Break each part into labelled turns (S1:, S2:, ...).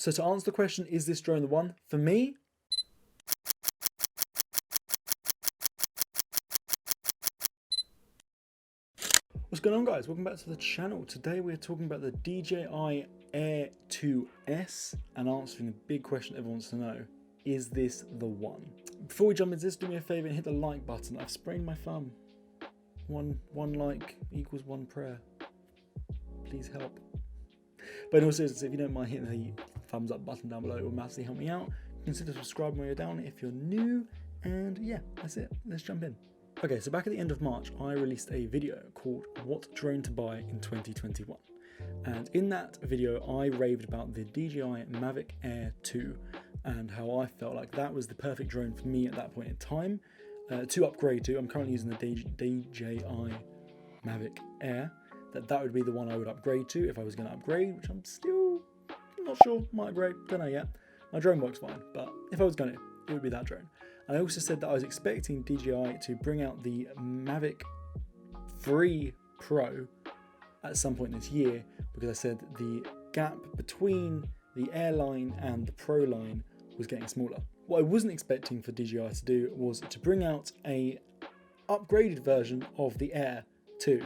S1: So to answer the question, is this drone the one? For me, what's going on, guys? Welcome back to the channel. Today we're talking about the DJI Air 2S and answering the big question everyone wants to know. Is this the one? Before we jump into this, do me a favor and hit the like button. I've sprained my thumb. One like equals one prayer. Please help. But in all seriousness, if you don't mind hitting the thumbs up button down below, it will massively help me out. Consider subscribing while you're down if you're new. And yeah, that's it. Let's jump in. Okay, so back at the end of March, I released a video called What Drone to Buy in 2021. And in that video, I raved about the DJI Mavic Air 2 and how I felt like that was the perfect drone for me at that point in time to upgrade to. I'm currently using the DJI Mavic Air. That would be the one I would upgrade to if I was going to upgrade, which I'm still not sure, might upgrade, don't know yet. My drone works fine, but if I was going to, it would be that drone. And I also said that I was expecting DJI to bring out the Mavic 3 Pro at some point this year, because I said the gap between the Air line and the Pro line was getting smaller. What I wasn't expecting for DJI to do was to bring out a upgraded version of the Air 2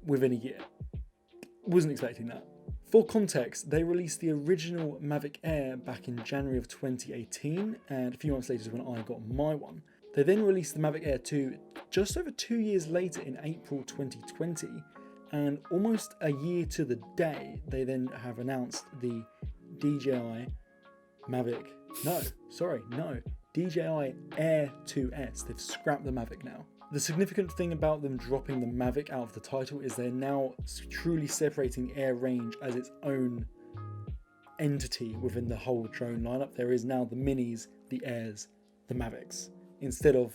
S1: within a year. Wasn't expecting that. For context, they released the original Mavic Air back in January of 2018, and a few months later is when I got my one. They then released the Mavic Air 2 just over 2 years later in April 2020, and almost a year to the day, they then have announced the DJI Air 2S. They've scrapped the Mavic now. The significant thing about them dropping the Mavic out of the title is they're now truly separating the Air range as its own entity within the whole drone lineup. There is now the Minis, the Airs, the Mavics, instead of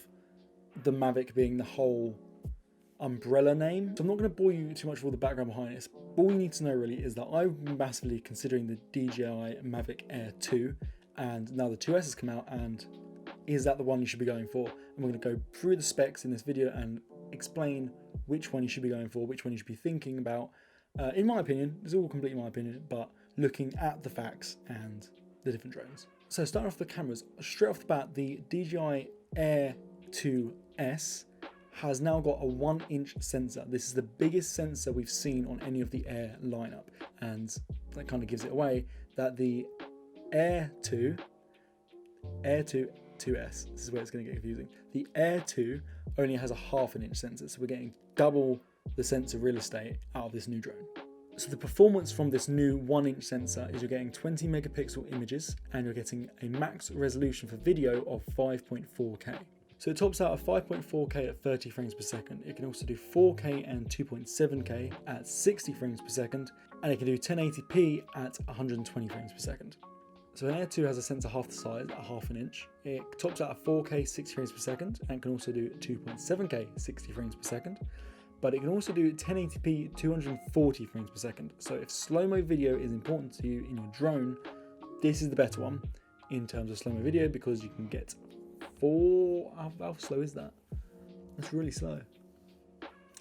S1: the Mavic being the whole umbrella name. So I'm not going to bore you too much with all the background behind this. All you need to know really is that I'm massively considering the DJI Mavic Air 2, and now the 2S has come out, and is that the one you should be going for? And we're going to go through the specs in this video and explain which one you should be going for, which one you should be thinking about. In my opinion, it's all completely my opinion, but looking at the facts and the different drones. So starting off the cameras, straight off the bat, the DJI Air 2S has now got a 1-inch sensor. This is the biggest sensor we've seen on any of the Air lineup, and that kind of gives it away that the Air 2S, this is where it's going to get confusing. The Air 2 only has a 1/2 inch sensor, so we're getting double the sensor real estate out of this new drone. So the performance from this new 1-inch sensor is you're getting 20 megapixel images, and you're getting a max resolution for video of 5.4K. So it tops out at 5.4K at 30 frames per second. It can also do 4K and 2.7K at 60 frames per second, and it can do 1080p at 120 frames per second. So an Air 2 has a sensor half the size at 1/2 inch. It tops out at 4K 60 frames per second and can also do 2.7K 60 frames per second. But it can also do 1080p 240 frames per second. So if slow-mo video is important to you in your drone, this is the better one in terms of slow-mo video, because you can get how slow is that? That's really slow.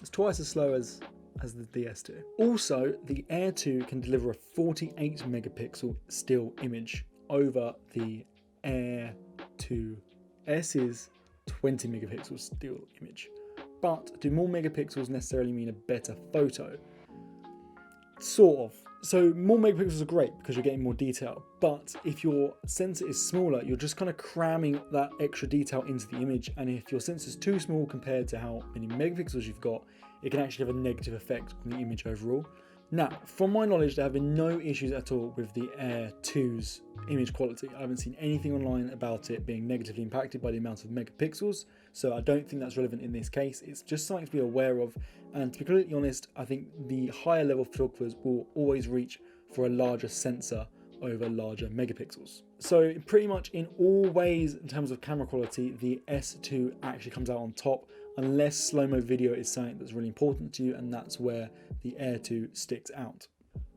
S1: It's twice as slow as the DS2. Also, the Air 2 can deliver a 48 megapixel still image over the Air 2S's 20 megapixel still image. But do more megapixels necessarily mean a better photo? Sort of. So more megapixels are great because you're getting more detail, but if your sensor is smaller, you're just kind of cramming that extra detail into the image, and if your sensor is too small compared to how many megapixels you've got, it can actually have a negative effect on the image overall. Now, from my knowledge, there have been no issues at all with the Air 2's image quality. I haven't seen anything online about it being negatively impacted by the amount of megapixels, so I don't think that's relevant in this case. It's just something to be aware of, and to be completely honest, I think the higher level photographers will always reach for a larger sensor over larger megapixels. So pretty much in all ways, in terms of camera quality, the S2 actually comes out on top, unless slow-mo video is something that's really important to you, and that's where the Air 2 sticks out.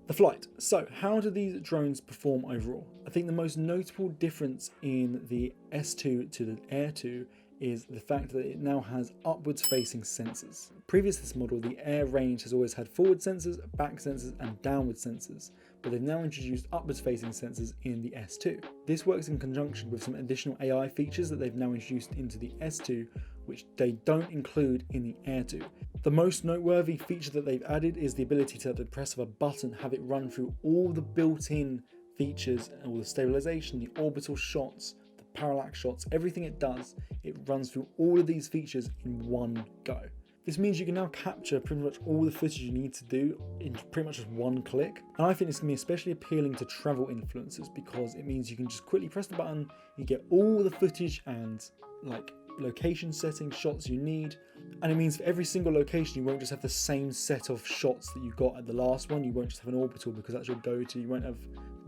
S1: The flight. So how do these drones perform overall? I think the most notable difference in the S2 to the Air 2 is the fact that it now has upwards facing sensors. Previous to this model, the Air range has always had forward sensors, back sensors and downward sensors, but they've now introduced upwards facing sensors in the S2. This works in conjunction with some additional AI features that they've now introduced into the S2, which they don't include in the Air 2. The most noteworthy feature that they've added is the ability to, at the press of a button, have it run through all the built-in features, all the stabilization, the orbital shots, the parallax shots, everything it does, it runs through all of these features in one go. This means you can now capture pretty much all the footage you need to do in pretty much just one click. And I think it's going to be especially appealing to travel influencers because it means you can just quickly press the button, you get all the footage and like location setting shots you need. And it means for every single location, you won't just have the same set of shots that you got at the last one. You won't just have an orbital because that's your go-to. You won't have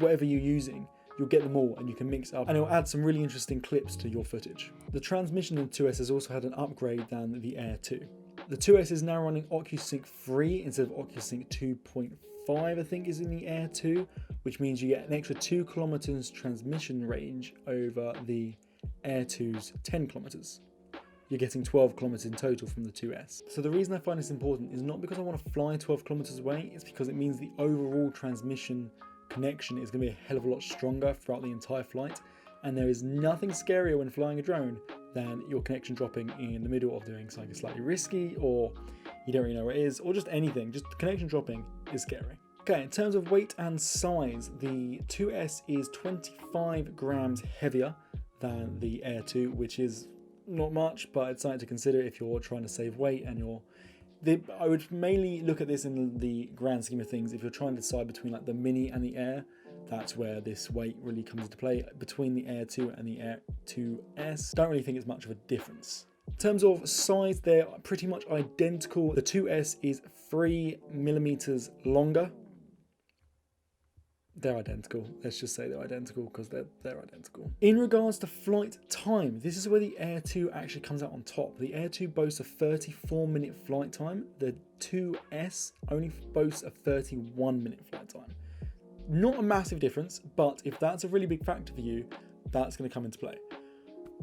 S1: whatever you're using. You'll get them all and you can mix up, and it'll add some really interesting clips to your footage. The transmission in 2S has also had an upgrade than the Air 2. The 2S is now running OcuSync 3 instead of OcuSync 2.5, I think is in the Air 2, which means you get an extra 2 kilometers transmission range over the Air 2's 10 kilometers. You're getting 12 kilometers in total from the 2S. So the reason I find this important is not because I want to fly 12 kilometers away, it's because it means the overall transmission connection is going to be a hell of a lot stronger throughout the entire flight. And there is nothing scarier when flying a drone than your connection dropping in the middle of doing something slightly risky, or you don't really know where it is, or just anything. Just the connection dropping is scary. Okay, in terms of weight and size, the 2S is 25 grams heavier than the Air 2, which is not much, but it's something to consider if you're trying to save weight and I would mainly look at this in the grand scheme of things. If you're trying to decide between like the Mini and the Air, that's where this weight really comes into play. Between the Air 2 and the Air 2S, don't really think it's much of a difference. In terms of size, they're pretty much identical. The 2S is 3 millimeters longer. They're identical. Let's just say they're identical because they're identical. In regards to flight time, this is where the Air 2 actually comes out on top. The Air 2 boasts a 34-minute flight time. The 2S only boasts a 31-minute flight time. Not a massive difference, but if that's a really big factor for you, that's going to come into play.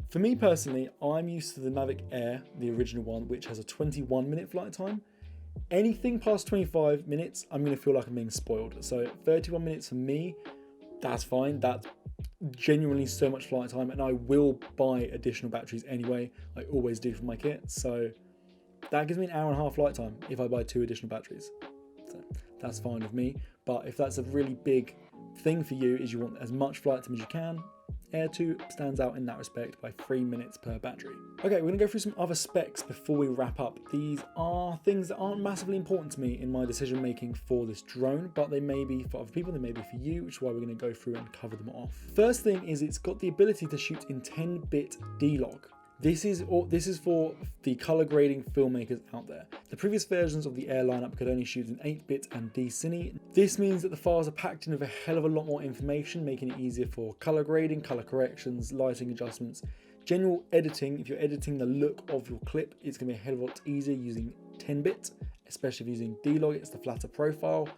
S1: For me personally, I'm used to the Mavic Air, the original one, which has a 21-minute flight time. Anything past 25 minutes, I'm going to feel like I'm being spoiled. So 31 minutes for me, that's fine. That's genuinely so much flight time, and I will buy additional batteries anyway. I always do for my kit. So that gives me an hour and a half flight time if I buy 2 additional batteries. So that's fine with me. But if that's a really big thing for you, is you want as much flight time as you can, Air 2 stands out in that respect by 3 minutes per battery. Okay, we're going to go through some other specs before we wrap up. These are things that aren't massively important to me in my decision making for this drone, but they may be for other people, they may be for you, which is why we're going to go through and cover them off. First thing is it's got the ability to shoot in 10-bit D-Log. This is for the color grading filmmakers out there. The previous versions of the Air lineup could only shoot in 8-bit and D-Cine. This means that the files are packed in with a hell of a lot more information, making it easier for color grading, color corrections, lighting adjustments, general editing. If you're editing the look of your clip, it's going to be a hell of a lot easier using 10-bit, especially if you're using D-Log, it's the flatter profile.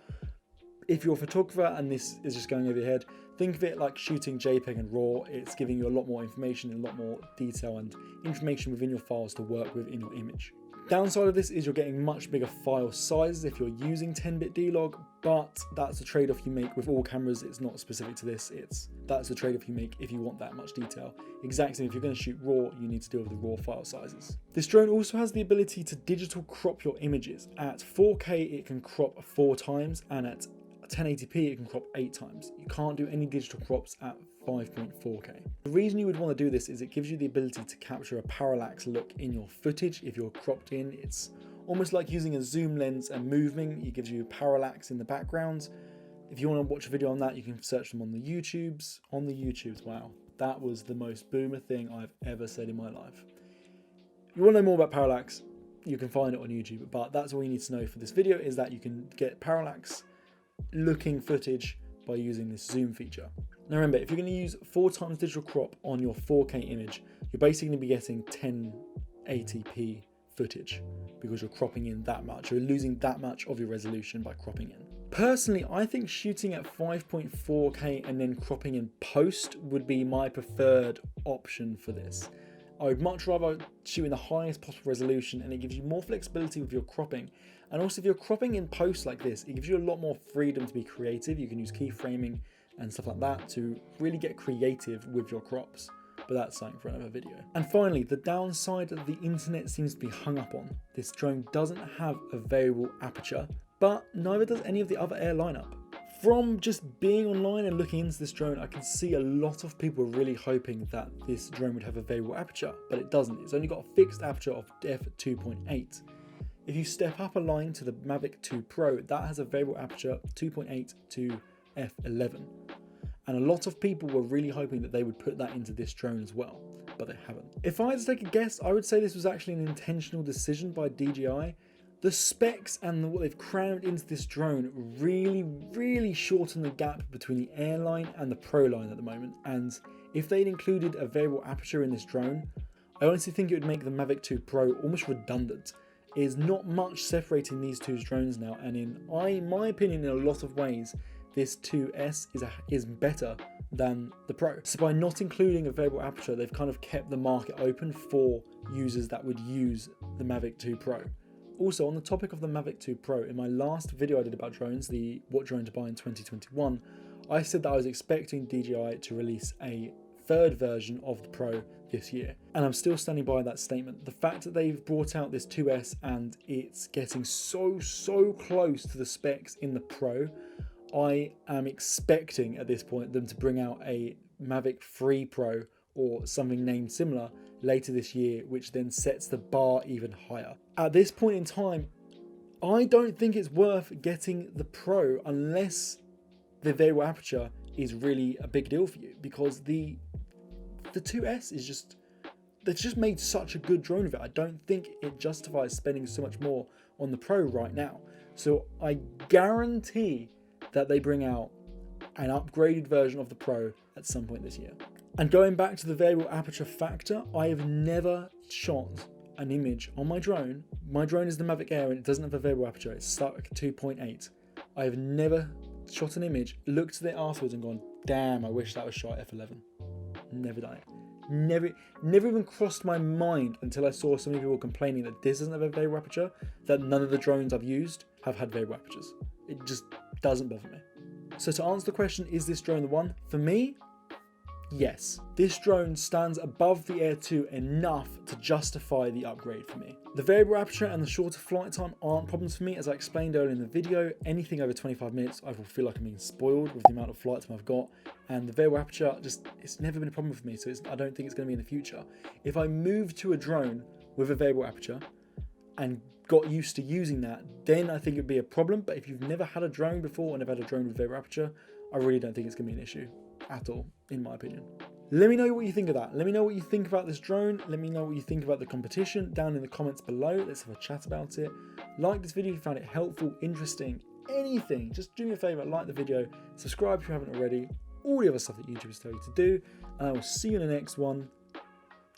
S1: If you're a photographer and this is just going over your head, think of it like shooting JPEG and RAW. It's giving you a lot more information and a lot more detail and information within your files to work with in your image. Downside of this is you're getting much bigger file sizes if you're using 10-bit D-Log, but that's a trade-off you make with all cameras. It's not specific to this. That's the trade-off you make if you want that much detail. Exactly, if you're going to shoot RAW, you need to deal with the RAW file sizes. This drone also has the ability to digital crop your images. At 4K, it can crop 4 times, and at 1080p, it can crop 8 times. You can't do any digital crops at 5.4K. The reason you would want to do this is it gives you the ability to capture a parallax look in your footage. If you're cropped in, it's almost like using a zoom lens and moving. It gives you parallax in the background. If you want to watch a video on that, you can search them on the YouTubes. Wow, that was the most boomer thing I've ever said in my life. You want to know more about parallax, you can find it on YouTube, but that's all you need to know for this video, is that you can get parallax looking footage by using this zoom feature. Now remember, if you're going to use 4 times digital crop on your 4K image, you're basically going to be getting 1080p footage because you're cropping in that much. You're losing that much of your resolution by cropping in. Personally, I think shooting at 5.4K and then cropping in post would be my preferred option for this. I would much rather shoot in the highest possible resolution, and it gives you more flexibility with your cropping. And also if you're cropping in post like this, it gives you a lot more freedom to be creative. You can use keyframing and stuff like that to really get creative with your crops. But that's something for another video. And finally, the downside that the internet seems to be hung up on. This drone doesn't have a variable aperture, but neither does any of the other Air lineup. From just being online and looking into this drone, I can see a lot of people really hoping that this drone would have a variable aperture, but it doesn't. It's only got a fixed aperture of f2.8. If you step up a line to the Mavic 2 Pro, that has a variable aperture 2.8 to f11. And a lot of people were really hoping that they would put that into this drone as well, but they haven't. If I had to take a guess, I would say this was actually an intentional decision by DJI. The specs and what they've crammed into this drone really shorten the gap between the Air line and the Pro line at the moment. And if they'd included a variable aperture in this drone, I honestly think it would make the Mavic 2 Pro almost redundant. There's not much separating these two drones now, and in my opinion, in a lot of ways, this 2S is better than the Pro. So by not including a variable aperture, they've kind of kept the market open for users that would use the Mavic 2 Pro. Also, on the topic of the Mavic 2 Pro, in my last video I did about drones, the what drone to buy in 2021, I said that I was expecting DJI to release a third version of the Pro this year. And I'm still standing by that statement. The fact that they've brought out this 2S and it's getting so close to the specs in the Pro, I am expecting at this point them to bring out a Mavic 3 Pro or something named similar later this year, which then sets the bar even higher. At this point in time, I don't think it's worth getting the Pro unless the variable aperture is really a big deal for you, because the 2S is just, they've just made such a good drone of it. I don't think it justifies spending so much more on the Pro right now. So I guarantee that they bring out an upgraded version of the Pro at some point this year. And going back to the variable aperture factor, I have never shot an image on my drone. My drone is the Mavic Air and it doesn't have a variable aperture. It's stuck at 2.8. I have never shot an image, looked at it afterwards and gone, damn, I wish that was shot at f11. Never done it. Never even crossed my mind until I saw so many people complaining that this doesn't have a variable aperture, that none of the drones I've used have had variable apertures. It just doesn't bother me. So to answer the question, is this drone the one? For me, yes. This drone stands above the Air 2 enough to justify the upgrade for me. The variable aperture and the shorter flight time aren't problems for me. As I explained earlier in the video, anything over 25 minutes, I will feel like I'm being spoiled with the amount of flight time I've got. And the variable aperture, it's never been a problem for me, so I don't think it's going to be in the future. If I move to a drone with a variable aperture and got used to using that, then I think it'd be a problem. But if you've never had a drone before and never had a drone with variable aperture, I really don't think it's going to be an issue at all, in my opinion. Let me know what you think of that. Let me know what you think about this drone. Let me know what you think about the competition down in the comments below. Let's have a chat about it. Like this video if you found it helpful, interesting, anything. Just do me a favor, like the video, subscribe if you haven't already, all the other stuff that YouTubers tell you to do, and I will see you in the next one.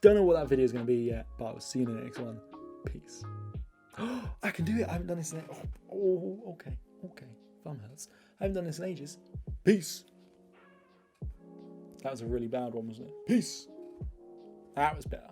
S1: Don't know what that video is going to be yet, but I will see you in the next one. Peace. I can do it. I haven't done this in okay. Thumb hurts. I haven't done this in ages. Peace. That was a really bad one, wasn't it? Peace. That was better.